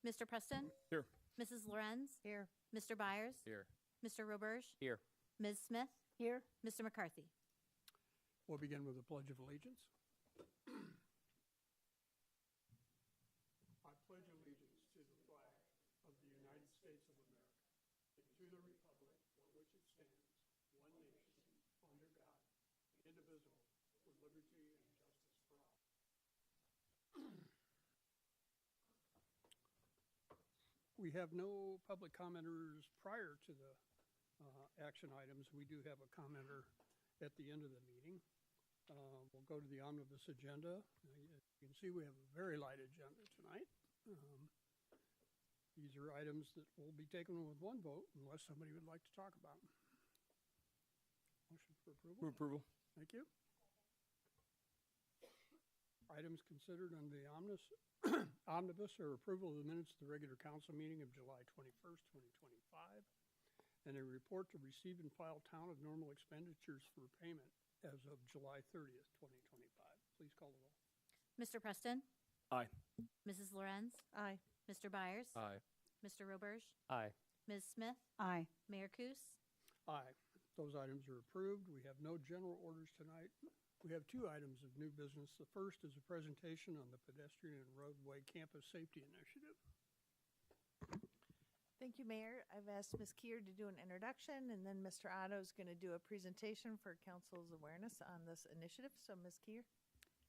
Mr. Preston, Here. Mrs. Lorenz, Here. Mr. Byers, Here. Mr. Roberge, Here. Ms. Smith, Here. Mr. McCarthy. We'll begin with the Pledge of Allegiance. I pledge allegiance to the flag of the United States of America and to the republic for which it stands, one nation, under God, indivisible, with liberty and justice for all. We have no public commenters prior to the action items. We do have a commenter at the end of the meeting. We'll go to the omnibus agenda. As you can see, we have a very light agenda tonight. These are items that will be taken with one vote unless somebody would like to talk about them. Motion for approval? Move approval. Thank you. Items considered under the omnibus are approval of the minutes of the regular council meeting of July 21st, 2025, and a report to receive and file town of normal expenditures for payment as of July 30th, 2025. Please call the roll. Mr. Preston, Aye. Mrs. Lorenz, Aye. Mr. Byers, Aye. Mr. Roberge, Aye. Ms. Smith, Aye. Mayor Kus. Aye. Those items are approved. We have no general orders tonight. We have two items of new business. The first is a presentation on the Pedestrian and Roadway Campus Safety Initiative. Thank you, Mayor. I've asked Ms. Keir to do an introduction, and then Mr. Otto is going to do a presentation for council's awareness on this initiative. So, Ms. Keir.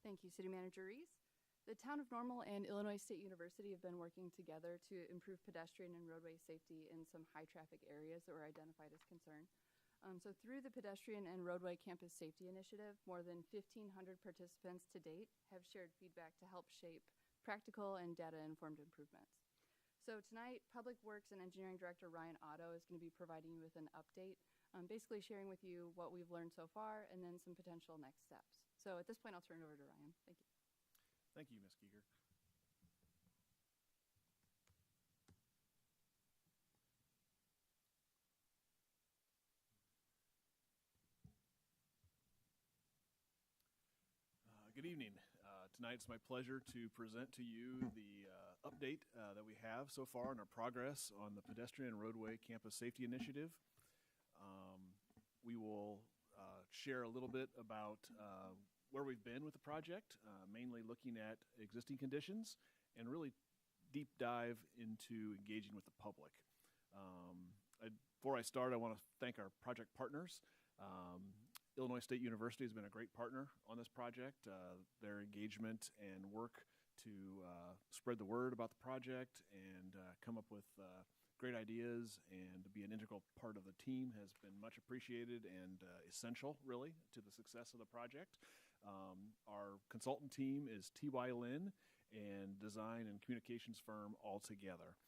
Thank you, City Manager Reese. The Town of Normal and Illinois State University have been working together to improve pedestrian and roadway safety in some high-traffic areas that were identified as concern. So through the Pedestrian and Roadway Campus Safety Initiative, more than 1,500 participants to date have shared feedback to help shape practical and data-informed improvements. So tonight, Public Works and Engineering Director Ryan Otto is going to be providing you with an update, basically sharing with you what we've learned so far and then some potential next steps. So at this point, I'll turn it over to Ryan. Thank you. Thank you, Ms. Giger. Good evening. Tonight it's my pleasure to present to you the update that we have so far on our progress on the Pedestrian and Roadway Campus Safety Initiative. We will share a little bit about where we've been with the project, mainly looking at existing conditions and really deep dive into engaging with the public. Before I start, I want to thank our project partners. Illinois State University has been a great partner on this project. Their engagement and work to spread the word about the project and come up with great ideas and be an integral part of the team has been much appreciated and essential, really, to the success of the project. Our consultant team is T.Y. Lin and design and communications firm Altogether.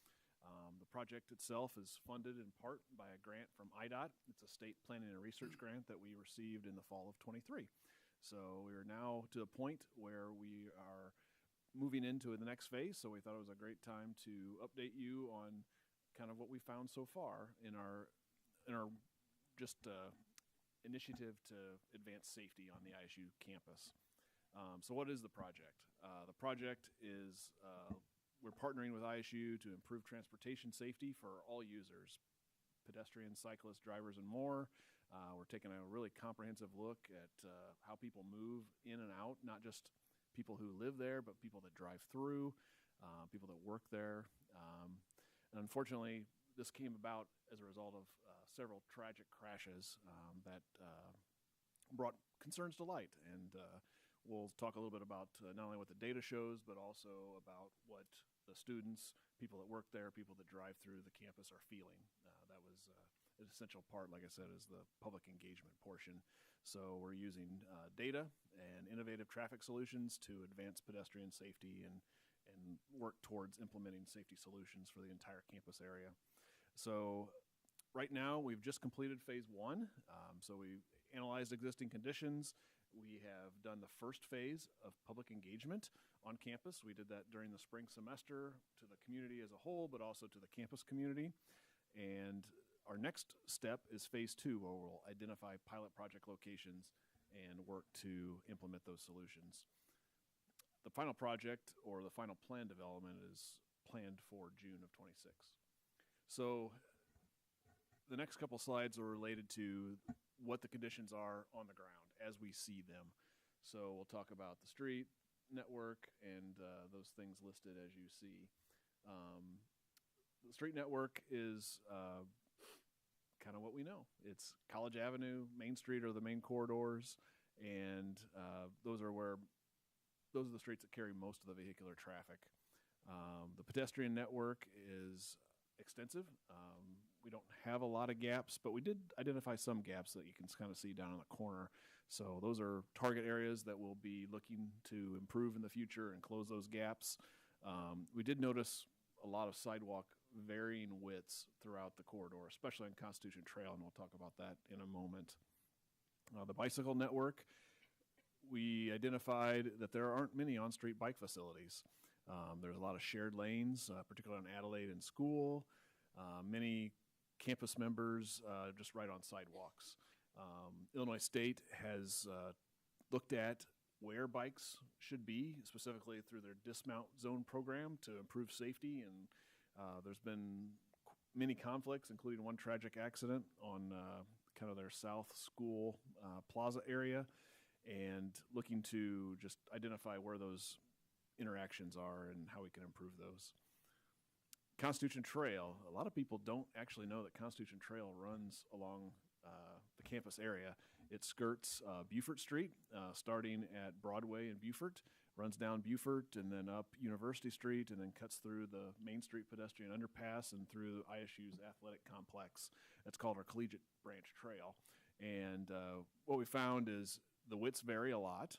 The project itself is funded in part by a grant from IDOT. It's a state planning and research grant that we received in the fall of '23. So we are now to a point where we are moving into the next phase. So we thought it was a great time to update you on kind of what we found so far in our just initiative to advance safety on the ISU campus. So what is the project? The project is we're partnering with ISU to improve transportation safety for all users, pedestrians, cyclists, drivers, and more. We're taking a really comprehensive look at how people move in and out, not just people who live there, but people that drive through, people that work there. And unfortunately, this came about as a result of several tragic crashes that brought concerns to light. And we'll talk a little bit about not only what the data shows, but also about what the students, people that work there, people that drive through the campus are feeling. That was an essential part, like I said, is the public engagement portion. So we're using data and innovative traffic solutions to advance pedestrian safety and work towards implementing safety solutions for the entire campus area. So right now, we've just completed phase one. So we analyzed existing conditions. We have done the first phase of public engagement on campus. We did that during the spring semester to the community as a whole, but also to the campus community. And our next step is phase two, where we'll identify pilot project locations and work to implement those solutions. The final project or the final plan development is planned for June of '26. So the next couple slides are related to what the conditions are on the ground as we see them. So we'll talk about the street network and those things listed as you see. The street network is kind of what we know. It's College Avenue, Main Street are the main corridors, and those are the streets that carry most of the vehicular traffic. The pedestrian network is extensive. We don't have a lot of gaps, but we did identify some gaps that you can kind of see down in the corner. So those are target areas that we'll be looking to improve in the future and close those gaps. We did notice a lot of sidewalk varying widths throughout the corridor, especially on Constitution Trail, and we'll talk about that in a moment. The bicycle network, we identified that there aren't many on-street bike facilities. There's a lot of shared lanes, particularly on Adelaide and School. Many campus members just ride on sidewalks. Illinois State has looked at where bikes should be, specifically through their dismount zone program to improve safety, and there's been many conflicts, including one tragic accident on kind of their South School Plaza area, and looking to just identify where those interactions are and how we can improve those. Constitution Trail, a lot of people don't actually know that Constitution Trail runs along the campus area. It skirts Beaufort Street, starting at Broadway and Beaufort, runs down Beaufort and then up University Street, and then cuts through the Main Street pedestrian underpass and through ISU's athletic complex. That's called our Collegiate Branch Trail. And what we found is the widths vary a lot.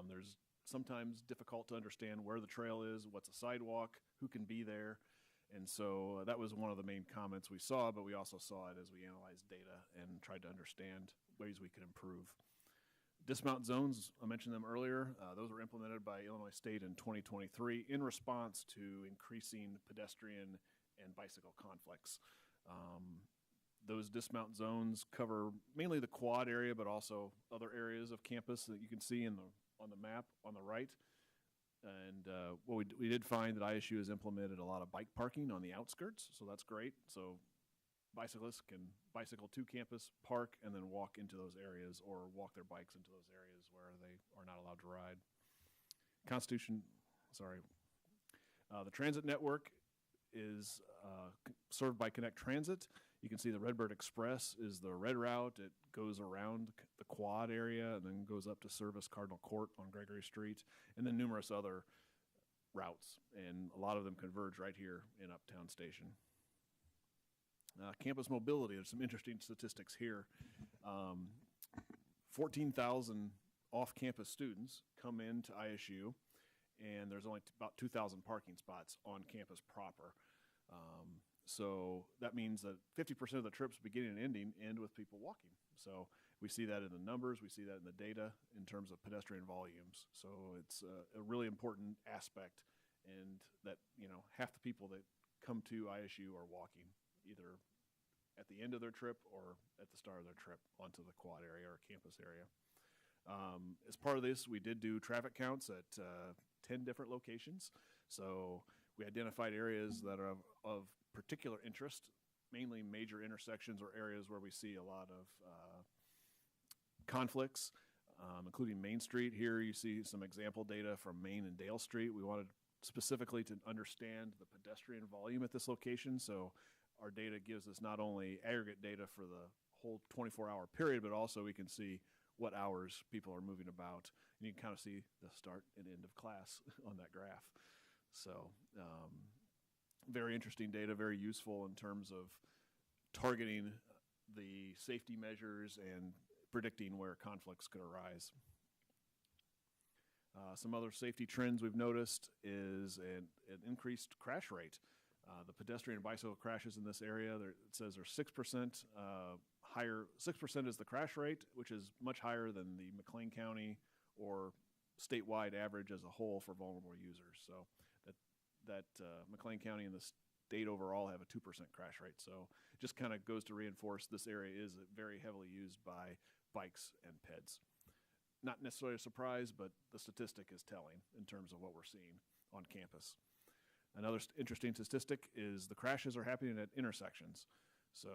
There's sometimes difficult to understand where the trail is, what's a sidewalk, who can be there. And so that was one of the main comments we saw, but we also saw it as we analyzed data and tried to understand ways we could improve. Dismount zones, I mentioned them earlier. Those were implemented by Illinois State in 2023 in response to increasing pedestrian and bicycle conflicts. Those dismount zones cover mainly the quad area, but also other areas of campus that you can see on the map on the right. And what we did find that ISU has implemented a lot of bike parking on the outskirts, so that's great. So bicyclists can bicycle to campus, park, and then walk into those areas or walk their bikes into those areas where they are not allowed to ride. The transit network is served by Connect Transit. You can see the Redbird Express is the red route. It goes around the quad area and then goes up to service Cardinal Court on Gregory Street, and then numerous other routes. And a lot of them converge right here in Uptown Station. Campus mobility, there's some interesting statistics here. 14,000 off-campus students come into ISU, and there's only about 2,000 parking spots on campus proper. So that means that 50% of the trips beginning and ending end with people walking. So we see that in the numbers, we see that in the data in terms of pedestrian volumes. So it's a really important aspect, and that, you know, half the people that come to ISU are walking, either at the end of their trip or at the start of their trip onto the quad area or campus area. As part of this, we did do traffic counts at 10 different locations. So we identified areas that are of particular interest, mainly major intersections or areas where we see a lot of conflicts, including Main Street. Here you see some example data from Main and Dale Street. We wanted specifically to understand the pedestrian volume at this location, so our data gives us not only aggregate data for the whole 24-hour period, but also we can see what hours people are moving about. And you can kind of see the start and end of class on that graph. So very interesting data, very useful in terms of targeting the safety measures and predicting where conflicts could arise. Some other safety trends we've noticed is an increased crash rate. The pedestrian and bicycle crashes in this area, it says they're 6% higher. 6% is the crash rate, which is much higher than the McLean County or statewide average as a whole for vulnerable users. So that McLean County and the state overall have a 2% crash rate. So it just kind of goes to reinforce this area is very heavily used by bikes and peds. Not necessarily a surprise, but the statistic is telling in terms of what we're seeing on campus. Another interesting statistic is the crashes are happening at intersections. So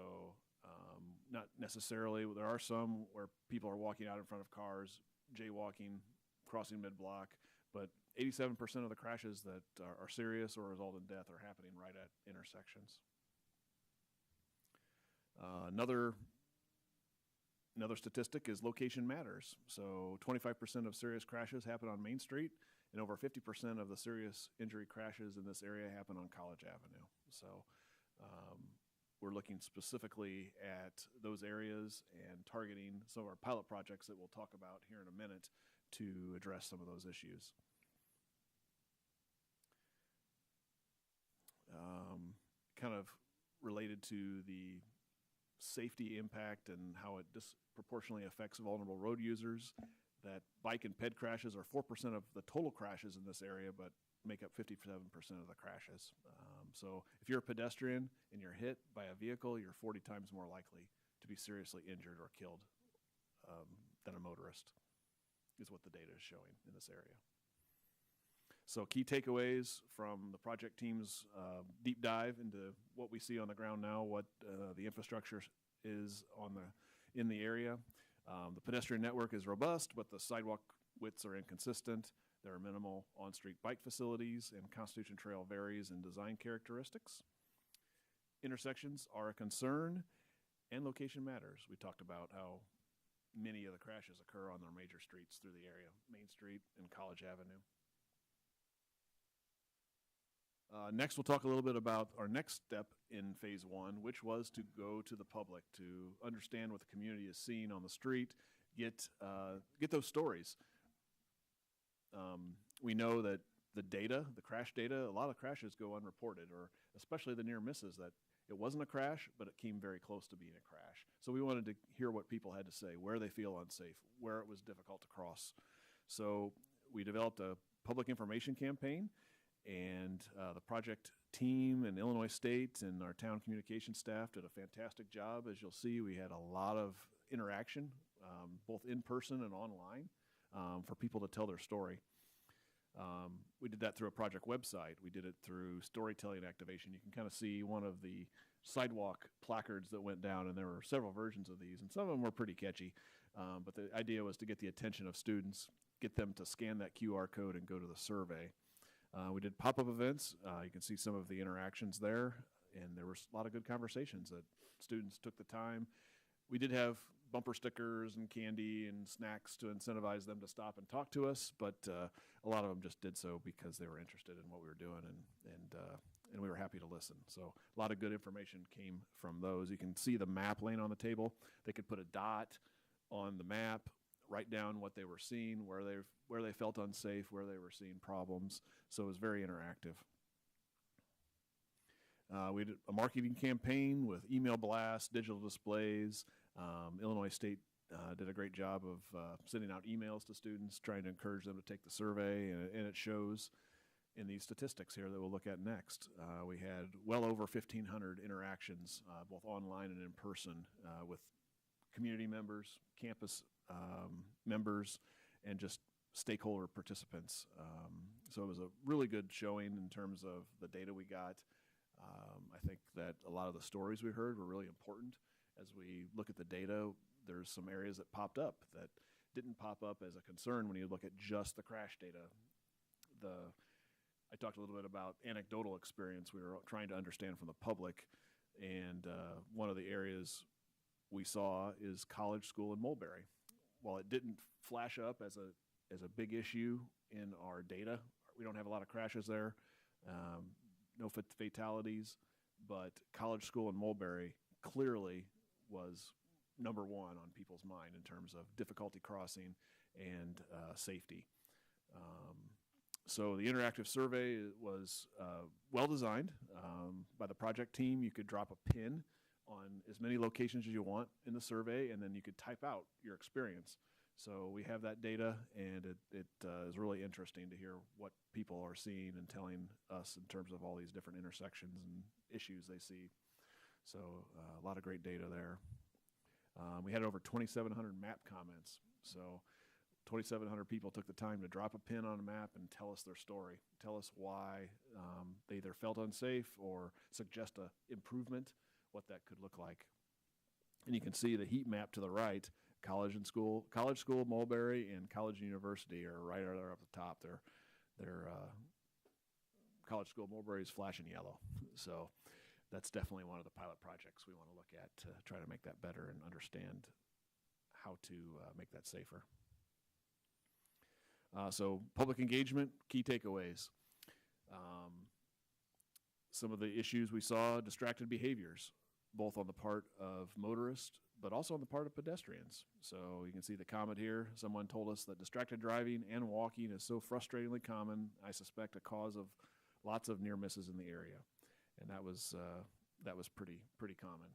not necessarily, there are some where people are walking out in front of cars, jaywalking, crossing mid-block, but 87% of the crashes that are serious or result in death are happening right at intersections. Another statistic is location matters. So 25% of serious crashes happen on Main Street, and over 50% of the serious injury crashes in this area happen on College Avenue. So we're looking specifically at those areas and targeting some of our pilot projects that we'll talk about here in a minute to address some of those issues. Kind of related to the safety impact and how it disproportionately affects vulnerable road users, that bike and ped crashes are 4% of the total crashes in this area, but make up 57% of the crashes. So if you're a pedestrian and you're hit by a vehicle, you're 40 times more likely to be seriously injured or killed than a motorist, is what the data is showing in this area. So key takeaways from the project team's deep dive into what we see on the ground now, what the infrastructure is in the area. The pedestrian network is robust, but the sidewalk widths are inconsistent. There are minimal on-street bike facilities, and Constitution Trail varies in design characteristics. Intersections are a concern, and location matters. We talked about how many of the crashes occur on our major streets through the area, Main Street and College Avenue. Next, we'll talk a little bit about our next step in phase one, which was to go to the public to understand what the community is seeing on the street, get those stories. We know that the data, the crash data, a lot of crashes go unreported, or especially the near misses, that it wasn't a crash, but it came very close to being a crash. So we wanted to hear what people had to say, where they feel unsafe, where it was difficult to cross. So we developed a public information campaign, and the project team and Illinois State and our town communication staff did a fantastic job. As you'll see, we had a lot of interaction, both in person and online, for people to tell their story. We did that through a project website. We did it through storytelling activation. You can kind of see one of the sidewalk placards that went down, and there were several versions of these, and some of them were pretty catchy. But the idea was to get the attention of students, get them to scan that QR code and go to the survey. We did pop-up events. You can see some of the interactions there, and there was a lot of good conversations that students took the time. We did have bumper stickers and candy and snacks to incentivize them to stop and talk to us, but a lot of them just did so because they were interested in what we were doing, and we were happy to listen. So a lot of good information came from those. You can see the map laying on the table. They could put a dot on the map, write down what they were seeing, where they felt unsafe, where they were seeing problems. So it was very interactive. We did a marketing campaign with email blasts, digital displays. Illinois State did a great job of sending out emails to students, trying to encourage them to take the survey, and it shows in these statistics here that we'll look at next. We had well over 1,500 interactions, both online and in person, with community members, campus members, and just stakeholder participants. So it was a really good showing in terms of the data we got. I think that a lot of the stories we heard were really important. As we look at the data, there's some areas that popped up that didn't pop up as a concern when you look at just the crash data. I talked a little bit about anecdotal experience we were trying to understand from the public, and one of the areas we saw is College School in Mulberry. While it didn't flash up as a big issue in our data, we don't have a lot of crashes there, no fatalities, but College School in Mulberry clearly was number one on people's mind in terms of difficulty crossing and safety. So the interactive survey was well designed by the project team. You could drop a pin on as many locations as you want in the survey, and then you could type out your experience. So we have that data, and it is really interesting to hear what people are seeing and telling us in terms of all these different intersections and issues they see. So a lot of great data there. We had over 2,700 map comments. So 2,700 people took the time to drop a pin on a map and tell us their story, tell us why they either felt unsafe or suggest a improvement, what that could look like. And you can see the heat map to the right. College School, Mulberry, and College and University are right there up the top. They're College School Mulberry is flashing yellow. So that's definitely one of the pilot projects we want to look at to try to make that better and understand how to make that safer. So public engagement, key takeaways. Some of the issues we saw, distracted behaviors, both on the part of motorists, but also on the part of pedestrians. So you can see the comment here. Someone told us that distracted driving and walking is so frustratingly common, I suspect a cause of lots of near misses in the area. And that was pretty common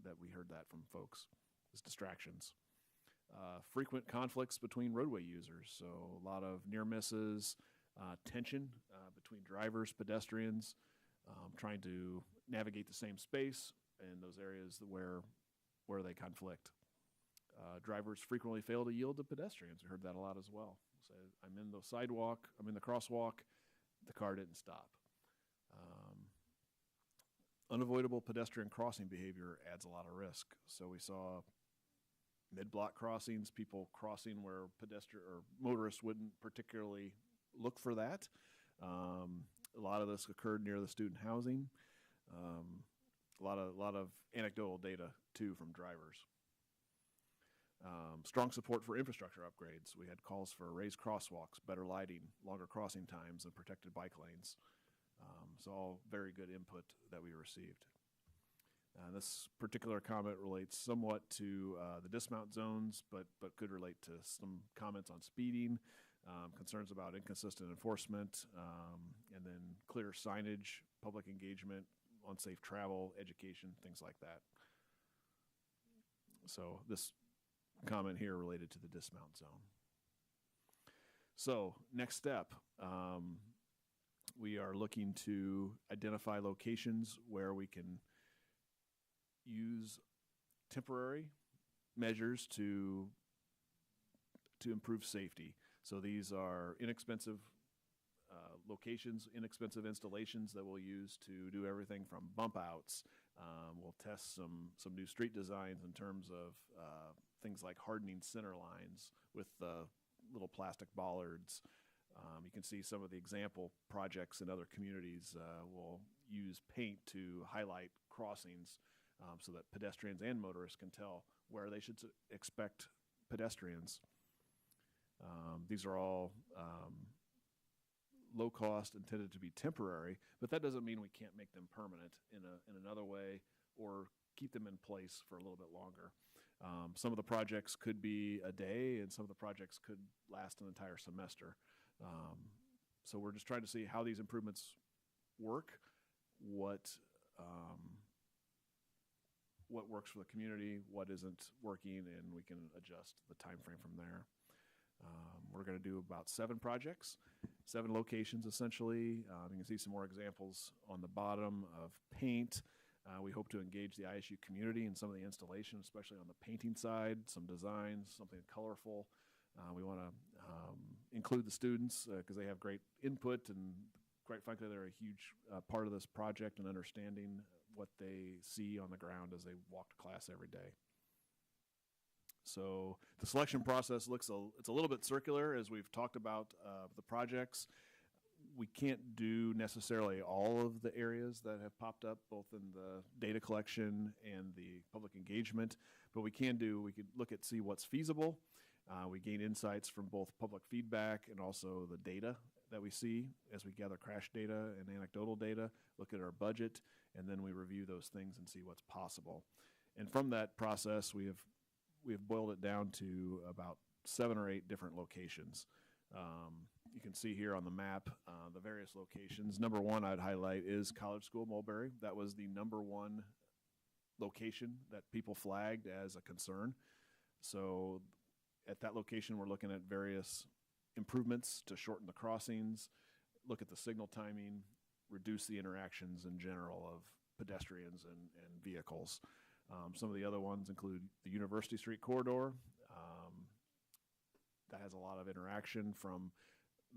that we heard that from folks, is distractions. Frequent conflicts between roadway users, so a lot of near misses, tension between drivers, pedestrians, trying to navigate the same space in those areas where they conflict. Drivers frequently fail to yield to pedestrians. We heard that a lot as well. So I'm in the sidewalk, I'm in the crosswalk, the car didn't stop. Unavoidable pedestrian crossing behavior adds a lot of risk. So we saw mid-block crossings, people crossing where pedestrian or motorists wouldn't particularly look for that. A lot of this occurred near the student housing. A lot of anecdotal data too from drivers. Strong support for infrastructure upgrades. We had calls for raised crosswalks, better lighting, longer crossing times, and protected bike lanes. So all very good input that we received. This particular comment relates somewhat to the dismount zones, but could relate to some comments on speeding, concerns about inconsistent enforcement, and then clear signage, public engagement, on safe travel, education, things like that. So this comment here related to the dismount zone. So next step, we are looking to identify locations where we can use temporary measures to improve safety. So these are inexpensive locations, inexpensive installations that we'll use to do everything from bump outs. We'll test some new street designs in terms of things like hardening center lines with little plastic bollards. You can see some of the example projects in other communities will use paint to highlight crossings so that pedestrians and motorists can tell where they should expect pedestrians. These are all low cost, intended to be temporary, but that doesn't mean we can't make them permanent in another way or keep them in place for a little bit longer. Some of the projects could be a day, and some of the projects could last an entire semester. So we're just trying to see how these improvements work, what works for the community, what isn't working, and we can adjust the time frame from there. We're going to do about 7 projects, 7 locations essentially. You can see some more examples on the bottom of paint. We hope to engage the ISU community in some of the installation, especially on the painting side, some designs, something colorful. We want to include the students because they have great input, and quite frankly, they're a huge part of this project and understanding what they see on the ground as they walk to class every day. So the selection process it's a little bit circular as we've talked about the projects. We can't do necessarily all of the areas that have popped up, both in the data collection and the public engagement, but we could look at see what's feasible. We gain insights from both public feedback and also the data that we see as we gather crash data and anecdotal data, look at our budget, and then we review those things and see what's possible. And from that process, we have boiled it down to about 7 or 8 different locations. You can see here on the map the various locations. Number 1 I'd highlight is College School Mulberry. That was the number 1 location that people flagged as a concern. So at that location, we're looking at various improvements to shorten the crossings, look at the signal timing, reduce the interactions in general of pedestrians and vehicles. Some of the other ones include the University Street corridor, that has a lot of interaction from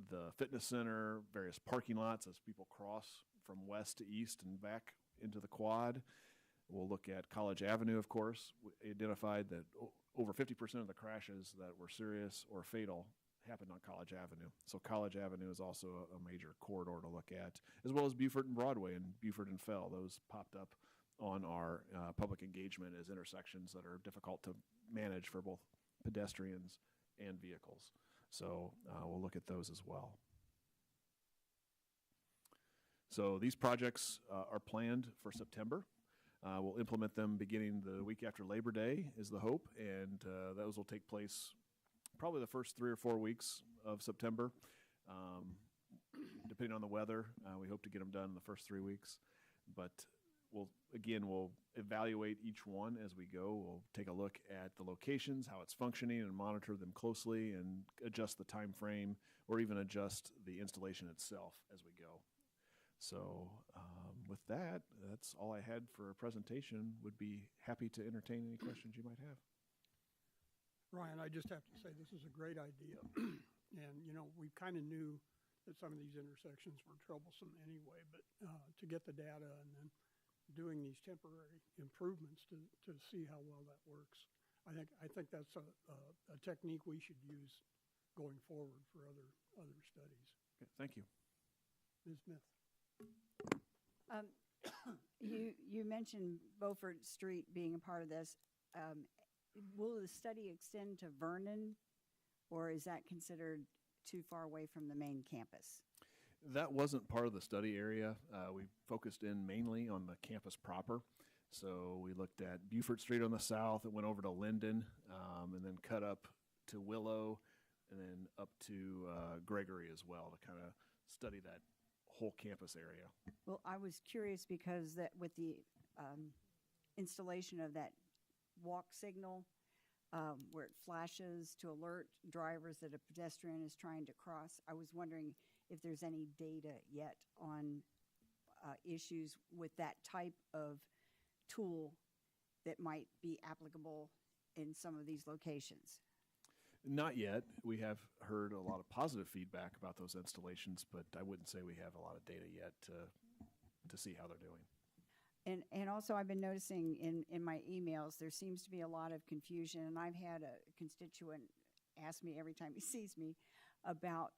the fitness center, various parking lots as people cross from west to east and back into the quad. We'll look at College Avenue, of course. We identified that over 50% of the crashes that were serious or fatal happened on College Avenue. So College Avenue is also a major corridor to look at, as well as Beaufort and Broadway and Beaufort and Fell. Those popped up on our public engagement as intersections that are difficult to manage for both pedestrians and vehicles. So we'll look at those as well. So these projects are planned for September. We'll implement them beginning the week after Labor Day is the hope, and those will take place probably the first 3 or 4 weeks of September. Depending on the weather, we hope to get them done in the first 3 weeks. But we'll evaluate each one as we go. We'll take a look at the locations, how it's functioning, and monitor them closely and adjust the time frame or even adjust the installation itself as we go. So with that, that's all I had for a presentation. Would be happy to entertain any questions you might have. Ryan, I just have to say this is a great idea. And, you know, we kind of knew that some of these intersections were troublesome anyway, but to get the data and then doing these temporary improvements to see how well that works, I think that's a technique we should use going forward for other studies. Okay, thank you. Ms. Smith. You mentioned Beaufort Street being a part of this. Will the study extend to Vernon, or is that considered too far away from the main campus? That wasn't part of the study area. We focused in mainly on the campus proper. So we looked at Beaufort Street on the south, it went over to Linden, and then cut up to Willow, and then up to Gregory as well to kind of study that whole campus area. Well, I was curious because that with the installation of that walk signal where it flashes to alert drivers that a pedestrian is trying to cross, I was wondering if there's any data yet on issues with that type of tool that might be applicable in some of these locations. Not yet. We have heard a lot of positive feedback about those installations, but I wouldn't say we have a lot of data yet to see how they're doing. And also I've been noticing in my emails, there seems to be a lot of confusion, and I've had a constituent ask me every time he sees me about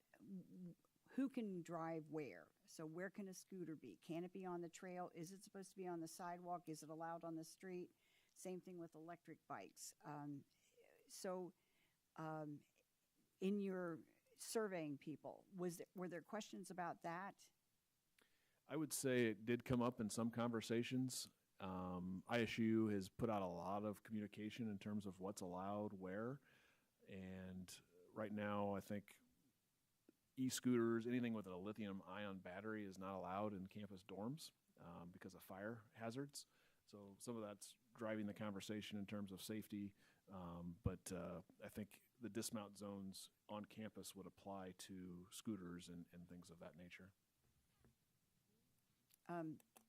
who can drive where. So where can a scooter be? Can it be on the trail? Is it supposed to be on the sidewalk? Is it allowed on the street? Same thing with electric bikes. In your surveying people, were there questions about that? I would say it did come up in some conversations. ISU has put out a lot of communication in terms of what's allowed where. And right now, I think e-scooters, anything with a lithium-ion battery is not allowed in campus dorms because of fire hazards. So some of that's driving the conversation in terms of safety. But I think the dismount zones on campus would apply to scooters and things of that nature.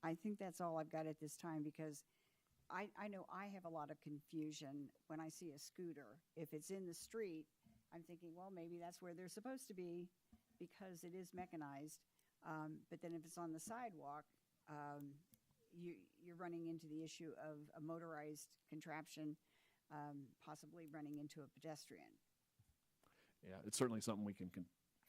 I think that's all I've got at this time, because I know I have a lot of confusion when I see a scooter. If it's in the street, I'm thinking, well, maybe that's where they're supposed to be because it is mechanized. But then if it's on the sidewalk, you're running into the issue of a motorized contraption possibly running into a pedestrian. Yeah, it's certainly something we can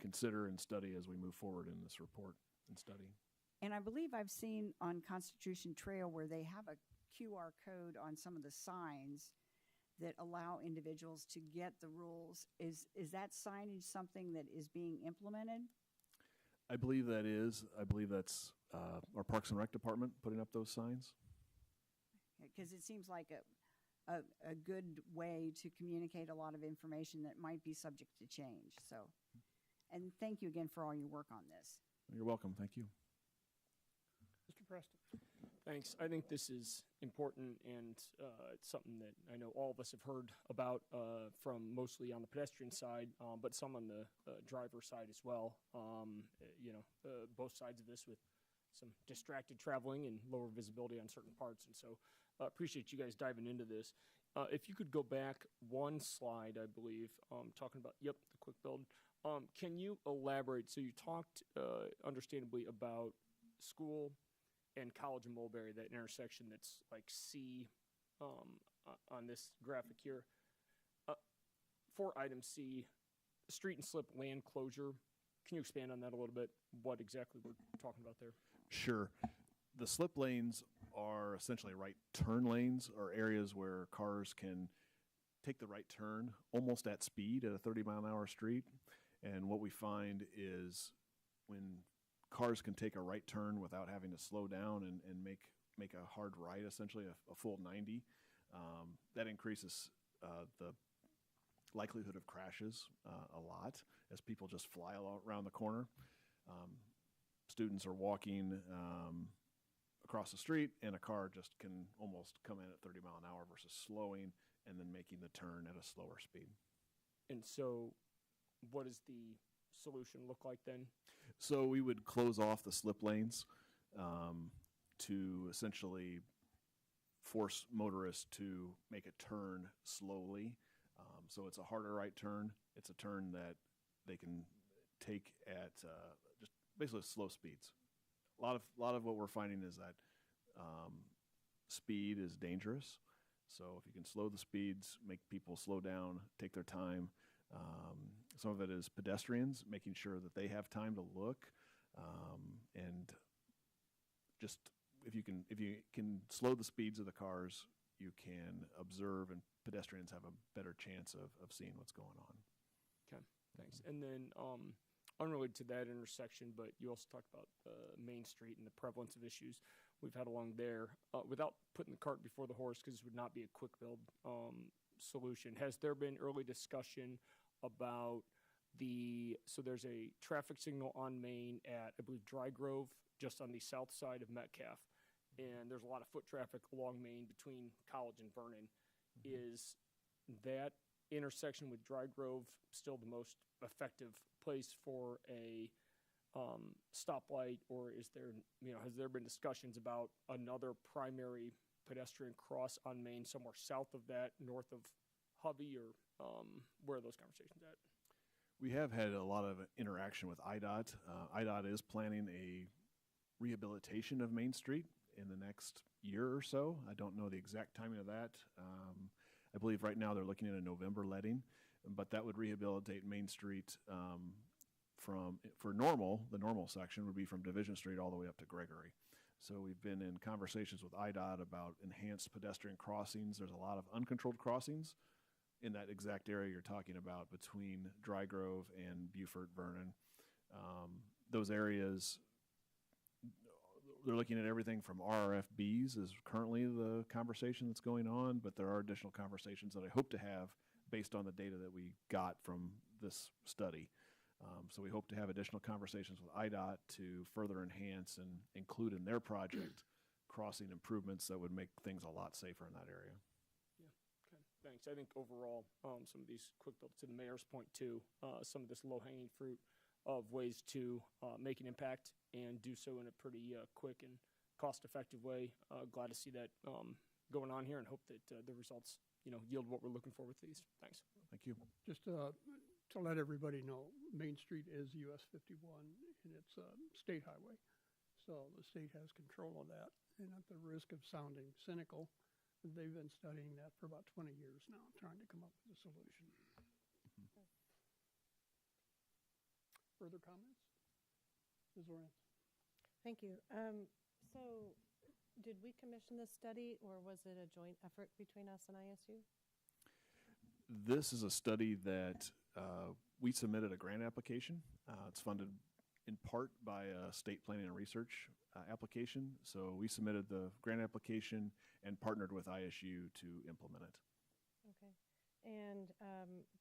consider and study as we move forward in this report and study. And I believe I've seen on Constitution Trail where they have a QR code on some of the signs that allow individuals to get the rules. Is that signage something that is being implemented? I believe that is. I believe that's our Parks and Rec department putting up those signs. Because it seems like a good way to communicate a lot of information that might be subject to change. So, and thank you again for all your work on this. You're welcome. Thank you. Mr. Preston. Thanks. I think this is important, and it's something that I know all of us have heard about from mostly on the pedestrian side, but some on the driver side as well. Both sides of this with some distracted traveling and lower visibility on certain parts. And so appreciate you guys diving into this. If you could go back one slide, I believe, talking about, yep, the quick build. Can you elaborate? So you talked, understandably, about school and College and Mulberry, that intersection that's like C on this graphic here. For item C, street and slip land closure, can you expand on that a little bit? What exactly we're talking about there? Sure. The slip lanes are essentially right turn lanes, or areas where cars can take the right turn almost at speed at a 30-mile-an-hour street. And what we find is when cars can take a right turn without having to slow down and make a hard right, essentially a full 90, that increases the likelihood of crashes a lot as people just fly around the corner. Students are walking across the street, and a car just can almost come in at 30 mile an hour versus slowing and then making the turn at a slower speed. And so what does the solution look like then? So we would close off the slip lanes to essentially force motorists to make a turn slowly. So it's a harder right turn. It's a turn that they can take at just basically slow speeds. A lot of what we're finding is that speed is dangerous. So if you can slow the speeds, make people slow down, take their time. Some of it is pedestrians, making sure that they have time to look, and just if you can slow the speeds of the cars, you can observe, and pedestrians have a better chance of seeing what's going on. Okay, thanks. And then unrelated to that intersection, but you also talked about Main Street and the prevalence of issues we've had along there. Without putting the cart before the horse, because this would not be a quick build solution, has there been early discussion about so there's a traffic signal on Main at, I believe, Dry Grove, just on the south side of Metcalf, and there's a lot of foot traffic along Main between College and Vernon. Is that intersection with Dry Grove still the most effective place for a stoplight, or is there, has there been discussions about another primary pedestrian cross on Main somewhere south of that, north of Hovey, or where are those conversations at? We have had a lot of interaction with IDOT. IDOT is planning a rehabilitation of Main Street in the next year or so. I don't know the exact timing of that. I believe right now they're looking at a November letting, but that would rehabilitate Main Street the normal section would be from Division Street all the way up to Gregory. So we've been in conversations with IDOT about enhanced pedestrian crossings. There's a lot of uncontrolled crossings in that exact area you're talking about between Dry Grove and Beaufort, Vernon. Those areas, they're looking at everything from RRFBs is currently the conversation that's going on, but there are additional conversations that I hope to have based on the data that we got from this study. So we hope to have additional conversations with IDOT to further enhance and include in their project crossing improvements that would make things a lot safer in that area. Okay, thanks. I think overall, some of these quick builds, to the mayor's point too, some of this low-hanging fruit of ways to make an impact and do so in a pretty quick and cost-effective way. Glad to see that going on here, and hope that the results, yield what we're looking for with these. Thanks. Thank you. Just to let everybody know, Main Street is US 51, and it's a state highway. So the state has control of that. And at the risk of sounding cynical, they've been studying that for about 20 years now, trying to come up with a solution. Further comments? Ms. Lawrence? Thank you. So did we commission this study, or was it a joint effort between us and ISU? This is a study that we submitted a grant application. It's funded in part by a state planning and research application. So we submitted the grant application and partnered with ISU to implement it. Okay. And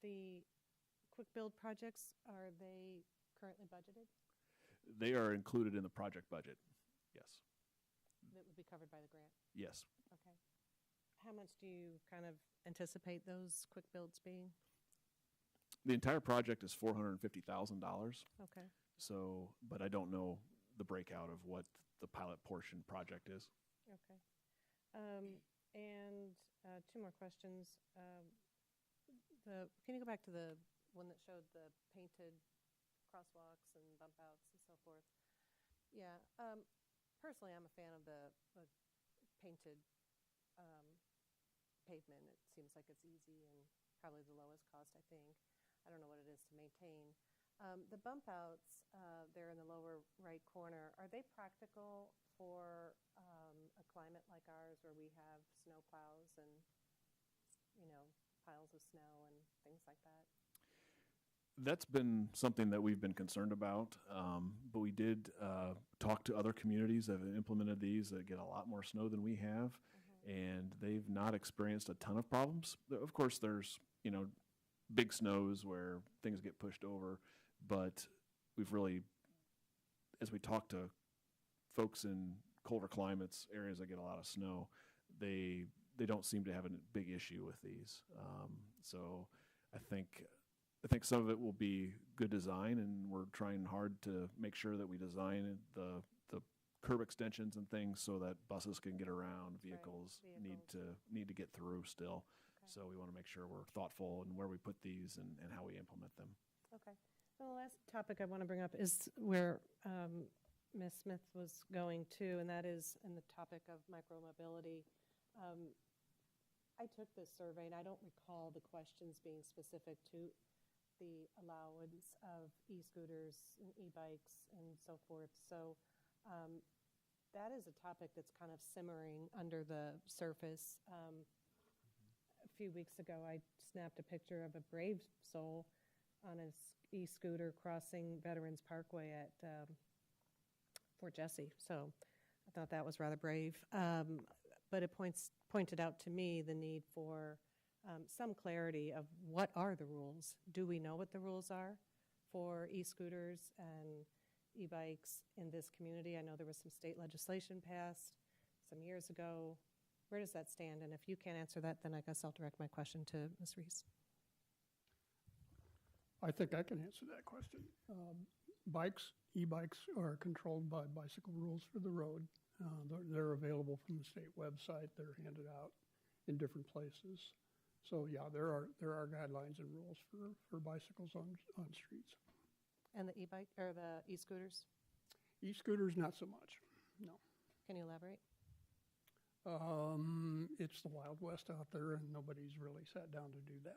the quick build projects, are they currently budgeted? They are included in the project budget. Yes. That would be covered by the grant? Yes. Okay. How much do you kind of anticipate those quick builds being? The entire project is $450,000. Okay. So, but I don't know the breakout of what the pilot portion project is. Okay. And two more questions. Can you go back to the one that showed the painted crosswalks and bump outs and so forth? Yeah. Personally, I'm a fan of the painted pavement. It seems like it's easy and probably the lowest cost, I think. I don't know what it is to maintain. The bump outs there in the lower right corner, are they practical for a climate like ours where we have snow plows and, piles of snow and things like that? That's been something that we've been concerned about, but we did talk to other communities that have implemented these that get a lot more snow than we have, and they've not experienced a ton of problems. Of course, there's, big snows where things get pushed over, but we've really, as we talk to folks in colder climates, areas that get a lot of snow, they don't seem to have a big issue with these. So I think some of it will be good design, and we're trying hard to make sure that we design the curb extensions and things so that buses can get around, vehicles need to get through still. Okay. So we want to make sure we're thoughtful in where we put these and how we implement them. Okay. Well, the last topic I want to bring up is where Ms. Smith was going to, and that is in the topic of micromobility. I took this survey, and I don't recall the questions being specific to the allowance of e-scooters and e-bikes and so forth. So that is a topic that's kind of simmering under the surface. A few weeks ago, I snapped a picture of a brave soul on an e-scooter crossing Veterans Parkway at Fort Jesse. So I thought that was rather brave. But it pointed out to me the need for some clarity of what are the rules. Do we know what the rules are for e-scooters and e-bikes in this community? I know there was some state legislation passed some years ago. Where does that stand? And if you can't answer that, then I guess I'll direct my question to Ms. Reese. I think I can answer that question. E-bikes are controlled by bicycle rules for the road. They're available from the state website. They're handed out in different places. So yeah, there are guidelines and rules for bicycles on streets. And the e-bike or the e-scooters? E-scooters, not so much, no. Can you elaborate? It's the Wild West out there, and nobody's really sat down to do that.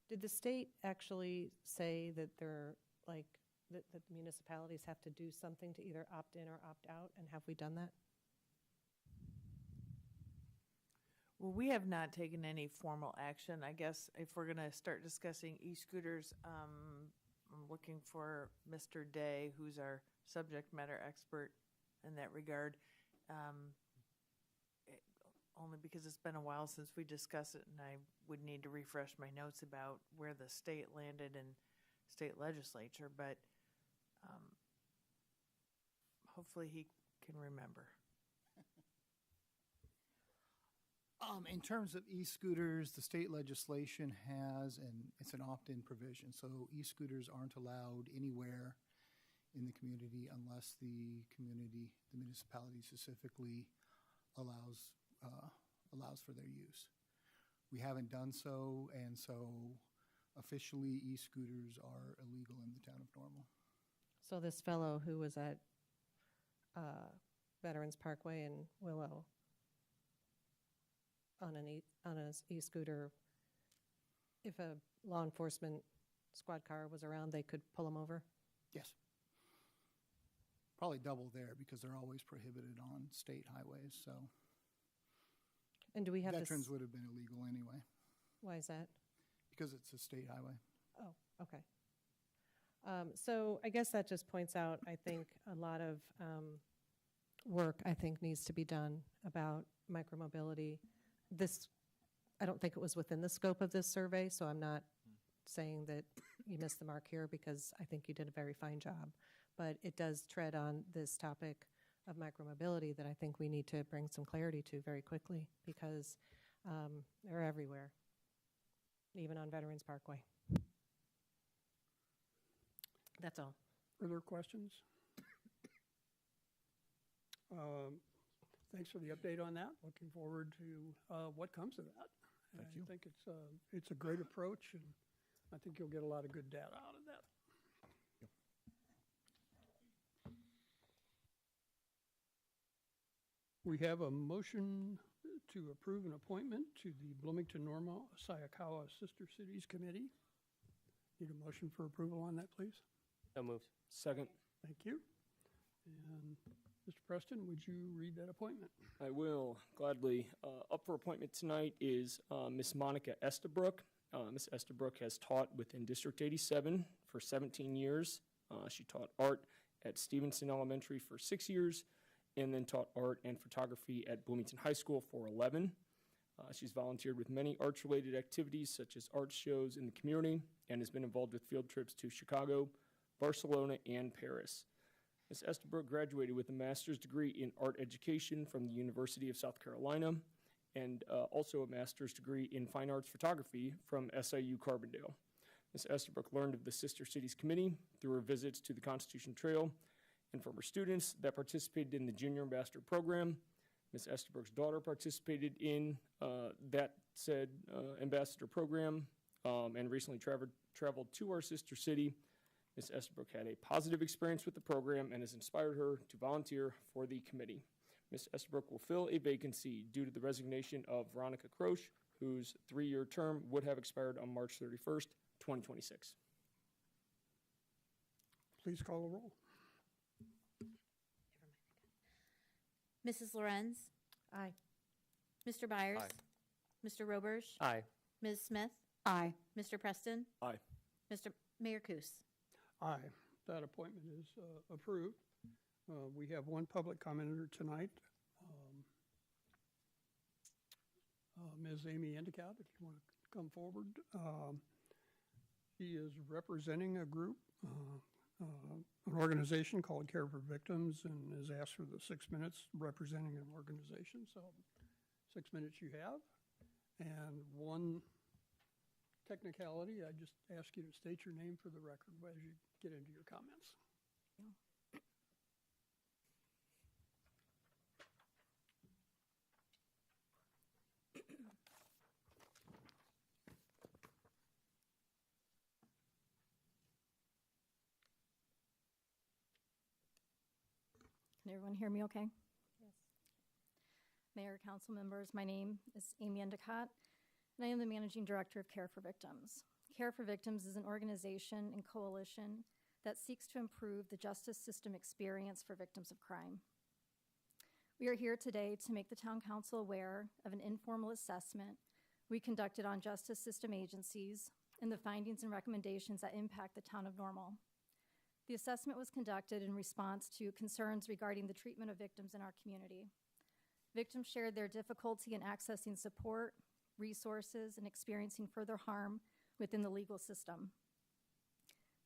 Did the state actually say that that the municipalities have to do something to either opt in or opt out, and have we done that? Well, we have not taken any formal action. I guess if we're going to start discussing e-scooters, I'm looking for Mr. Day, who's our subject matter expert in that regard, only because it's been a while since we discussed it, and I would need to refresh my notes about where the state landed in state legislature, but hopefully he can remember. In terms of e-scooters, the state legislation has, and it's an opt-in provision, so e-scooters aren't allowed anywhere in the community unless the municipality specifically allows for their use. We haven't done so, and so officially e-scooters are illegal in the town of Normal. So this fellow who was at Veterans Parkway in Willow on an e-scooter, if a law enforcement squad car was around, they could pull him over? Yes. Probably double there because they're always prohibited on state highways, so. And do we have Veterans would have been illegal anyway. Why is that? Because it's a state highway. Oh, okay. So I guess that just points out, I think, a lot of work, I think, needs to be done about micromobility. I don't think it was within the scope of this survey, so I'm not saying that you missed the mark here because I think you did a very fine job. But it does tread on this topic of micromobility that I think we need to bring some clarity to very quickly because they're everywhere, even on Veterans Parkway. That's all. Further questions? thanks for the update on that. Looking forward to what comes of that. Thank you. I think it's a great approach, and I think you'll get a lot of good data out of that. We have a motion to approve an appointment to the Bloomington-Norma Sayakawa Sister Cities Committee. Need a motion for approval on that, please? So moved. Second. Thank you. And Mr. Preston, would you read that appointment? I will gladly. Up for appointment tonight is Miss Monica Estabrook. Miss Estabrook has taught within District 87 for 17 years. She taught art at Stevenson Elementary for 6 years, and then taught art and photography at Bloomington High School for 11. She's volunteered with many arts-related activities, such as art shows in the community, and has been involved with field trips to Chicago, Barcelona, and Paris. Ms. Estabrook graduated with a master's degree in art education from the University of South Carolina, and also a master's degree in fine arts photography from SIU Carbondale. Ms. Estabrook learned of the Sister Cities Committee through her visits to the Constitution Trail and from her students that participated in the Junior Ambassador Program. Ms. Estabrook's daughter participated in that said ambassador program and recently traveled to our sister city. Ms. Estabrook had a positive experience with the program and has inspired her to volunteer for the committee. Ms. Estabrook will fill a vacancy due to the resignation of Veronica Croce, whose 3-year term would have expired on March 31st, 2026. Please call the roll. Mrs. Lorenz, Aye. Mr. Byers, Aye. Mr. Roberge, Aye. Ms. Smith, Aye. Mr. Preston, Aye. Mr. Mayor Kus. Aye, that appointment is approved. We have one public commenter tonight. Ms. Amy Endicott, if you want to come forward. She is representing a group, an organization called Care for Victims, and has asked for the 6 minutes representing an organization. So 6 minutes you have. And one technicality, I just ask you to state your name for the record as you get into your comments. Can everyone hear me okay? Yes. Mayor, council members, my name is Amy Endicott, and I am the Managing Director of Care for Victims. Care for Victims is an organization and coalition that seeks to improve the justice system experience for victims of crime. We are here today to make the Town Council aware of an informal assessment we conducted on justice system agencies and the findings and recommendations that impact the Town of Normal. The assessment was conducted in response to concerns regarding the treatment of victims in our community. Victims shared their difficulty in accessing support, resources, and experiencing further harm within the legal system.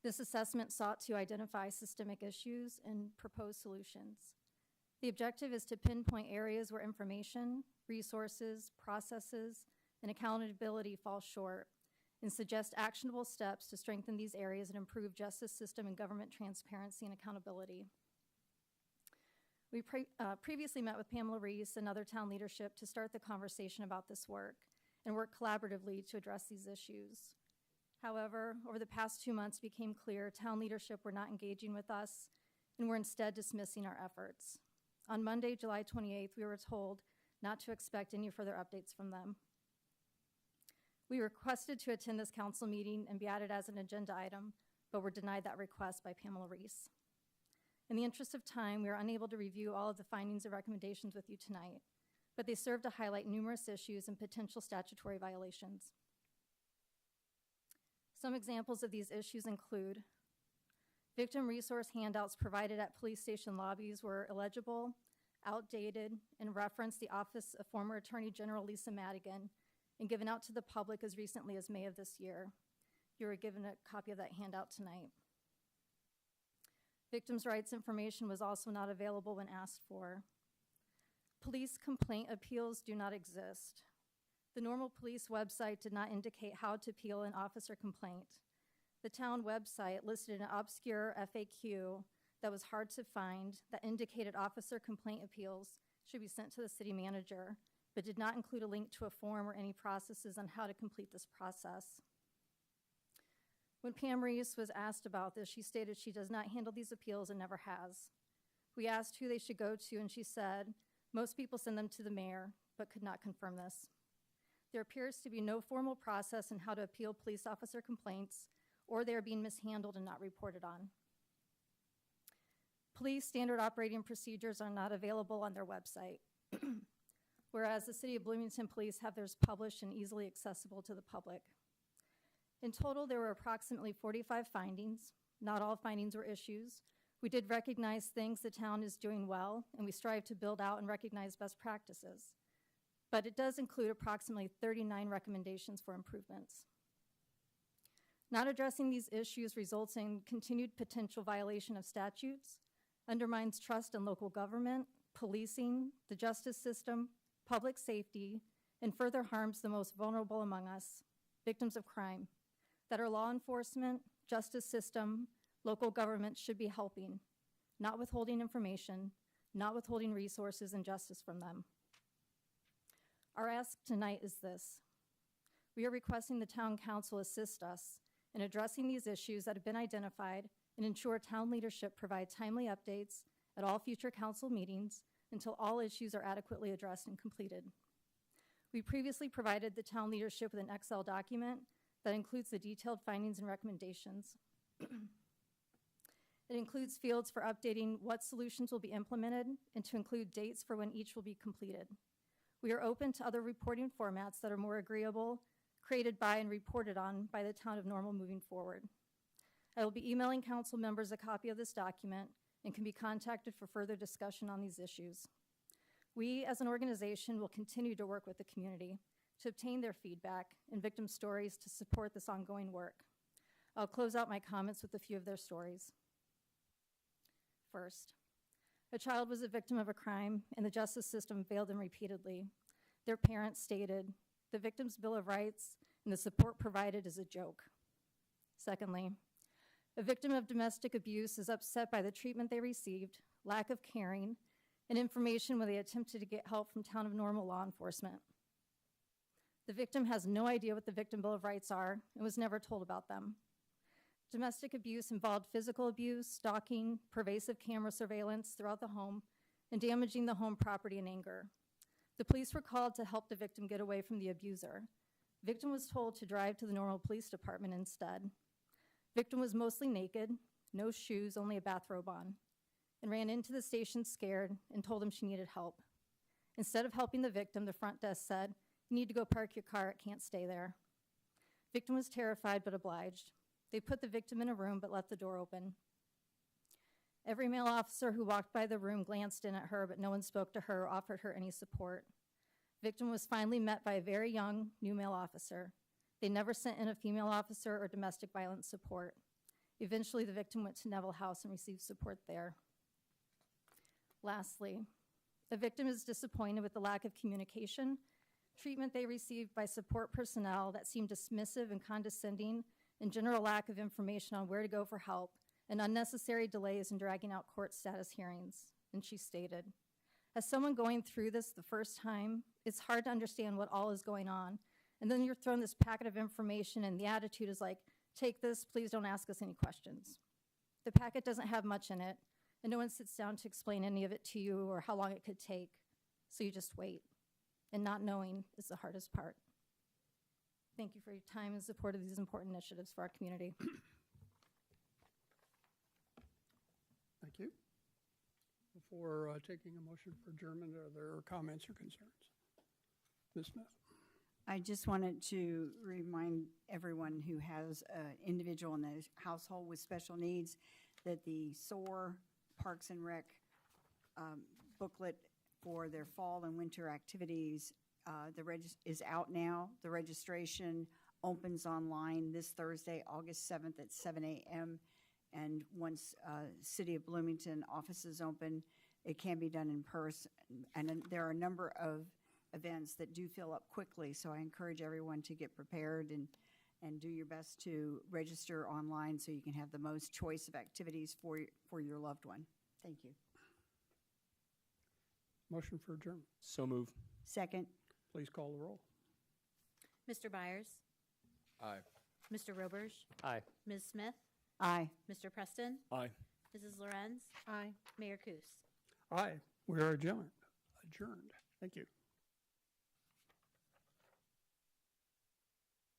This assessment sought to identify systemic issues and propose solutions. The objective is to pinpoint areas where information, resources, processes, and accountability fall short, and suggest actionable steps to strengthen these areas and improve justice system and government transparency and accountability. We previously met with Pamela Reese and other town leadership to start the conversation about this work and work collaboratively to address these issues. However, over the past 2 months, it became clear town leadership were not engaging with us and were instead dismissing our efforts. On Monday, July 28th, we were told not to expect any further updates from them. We requested to attend this council meeting and be added as an agenda item, but were denied that request by Pamela Reese. In the interest of time, we are unable to review all of the findings and recommendations with you tonight, but they serve to highlight numerous issues and potential statutory violations. Some examples of these issues include victim resource handouts provided at police station lobbies were illegible, outdated, and referenced the office of former Attorney General Lisa Madigan and given out to the public as recently as May of this year. You were given a copy of that handout tonight. Victims' rights information was also not available when asked for. Police complaint appeals do not exist. The Normal Police website did not indicate how to appeal an officer complaint. The town website listed an obscure FAQ that was hard to find that indicated officer complaint appeals should be sent to the city manager, but did not include a link to a form or any processes on how to complete this process. When Pam Reese was asked about this, she stated she does not handle these appeals and never has. We asked who they should go to, and she said, most people send them to the mayor, but could not confirm this. There appears to be no formal process in how to appeal police officer complaints, or they are being mishandled and not reported on. Police standard operating procedures are not available on their website, whereas the City of Bloomington Police have theirs published and easily accessible to the public. In total, there were approximately 45 findings. Not all findings were issues. We did recognize things the town is doing well, and we strive to build out and recognize best practices. But it does include approximately 39 recommendations for improvements. Not addressing these issues results in continued potential violation of statutes, undermines trust in local government, policing, the justice system, public safety, and further harms the most vulnerable among us, victims of crime, that our law enforcement, justice system, local government should be helping, not withholding information, not withholding resources and justice from them. Our ask tonight is this. We are requesting the town council assist us in addressing these issues that have been identified and ensure town leadership provide timely updates at all future council meetings until all issues are adequately addressed and completed. We previously provided the town leadership with an Excel document that includes the detailed findings and recommendations. It includes fields for updating what solutions will be implemented and to include dates for when each will be completed. We are open to other reporting formats that are more agreeable, created by and reported on by the town of Normal moving forward. I will be emailing council members a copy of this document and can be contacted for further discussion on these issues. We, as an organization, will continue to work with the community to obtain their feedback and victim stories to support this ongoing work. I'll close out my comments with a few of their stories. First, a child was a victim of a crime and the justice system failed them repeatedly. Their parents stated, the victim's Bill of Rights and the support provided is a joke. Secondly, a victim of domestic abuse is upset by the treatment they received, lack of caring, and information when they attempted to get help from Town of Normal law enforcement. The victim has no idea what the Victim Bill of Rights are and was never told about them. Domestic abuse involved physical abuse, stalking, pervasive camera surveillance throughout the home, and damaging the home property in anger. The police were called to help the victim get away from the abuser. Victim was told to drive to the Normal Police Department instead. Victim was mostly naked, no shoes, only a bathrobe on, and ran into the station scared and told them she needed help. Instead of helping the victim, the front desk said, you need to go park your car, it can't stay there. Victim was terrified but obliged. They put the victim in a room but left the door open. Every male officer who walked by the room glanced in at her, but no one spoke to her or offered her any support. Victim was finally met by a very young new male officer. They never sent in a female officer or domestic violence support. Eventually, the victim went to Neville House and received support there. Lastly, the victim is disappointed with the lack of communication, treatment they received by support personnel that seemed dismissive and condescending, and general lack of information on where to go for help, and unnecessary delays in dragging out court status hearings. And she stated, as someone going through this the first time, it's hard to understand what all is going on. And then you're thrown this packet of information and the attitude is like, take this, please don't ask us any questions. The packet doesn't have much in it, and no one sits down to explain any of it to you or how long it could take. So you just wait. And not knowing is the hardest part. Thank you for your time and support of these important initiatives for our community. Thank you. Before taking a motion for adjournment, are there comments or concerns? Ms. Smith? I just wanted to remind everyone who has an individual in the household with special needs that the SOAR Parks and Rec booklet for their fall and winter activities is out now. The registration opens online this Thursday, August 7th at 7 a.m. And once City of Bloomington offices open, it can be done in person. And there are a number of events that do fill up quickly, so I encourage everyone to get prepared and do your best to register online so you can have the most choice of activities for your loved one. Thank you. Motion for adjournment. So move. Second. Please call the roll. Mr. Byers? Aye. Mr. Roberge? Aye. Ms. Smith? Aye. Mr. Preston? Aye. Mrs. Lorenz? Aye. Mayor Kus? Aye, we are adjourned. Thank you.